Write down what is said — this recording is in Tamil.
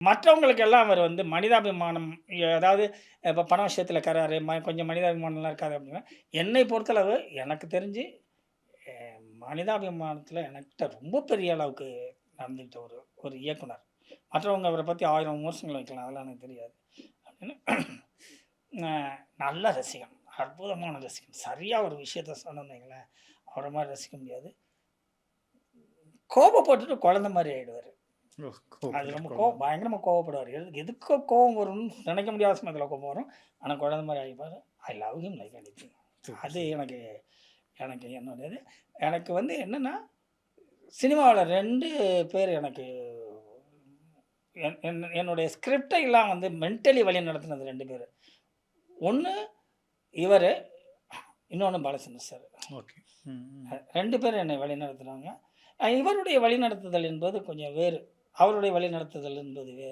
மற்றவங்களுக்கெல்லாம் அவர் வந்து மனிதாபிமானம் அதாவது இப்ப பண விஷயத்துல இருக்கிறாரு, கொஞ்சம் மனிதாபிமானம்லாம் இருக்காரு அப்படின்னா, என்னை பொறுத்தளவு எனக்கு தெரிஞ்சு மனிதாபிமானத்துல எனக்கிட்ட ரொம்ப பெரிய அளவுக்கு நடந்துக்கிட்ட ஒரு ஒரு இயக்குனர். மற்றவங்க அவர பத்தி 1000 விமர்சனங்கள் வைக்கலாம். அதெல்லாம் எனக்கு தெரியாது. அப்படின்னு அ நல்ல ரசிகன். அற்புதமான ரசிகன். சரியா ஒரு விஷயத்த சொன்னோம்னு வைங்களேன், அவர மாரி ரசிக்க முடியாது. கோபப்பட்டுட்டு குழந்த மாரி ஆயிடுவாரு. ஓ! அது கோவப்பட்டு ரொம்ப கொள்ளலாம். பயங்கரமா கோவப்படுவாரு. எதுக்கு கோவம் வரும்னு நினைக்க முடியாத சமயத்தில கோபம் வரும். ஆனா குழந்த மாரி ஆயிப்பாரு. I love him like anything. Super, அது சூப்பர். எனக்கு எனக்கு என்னோட இது. எனக்கு வந்து என்னன்னா, சினிமாவுல 2 பேர் எனக்கு என்னுடைய ஸ்கிரிப்டைலாம் வந்து மென்டலி வழி நடத்துனது 2 பேரு. ஒண்ணு இவரு, இன்னொன்னு பாலச்சந்தர் சார். ஓகே. ம், ம். 2 பேரும் என்னை வழிநடத்துனாங்க. இவருடைய வழிநடத்துதல் என்பது கொஞ்சம் வேறு. அவருடைய வழிநடத்துதல் என்பது வேறு.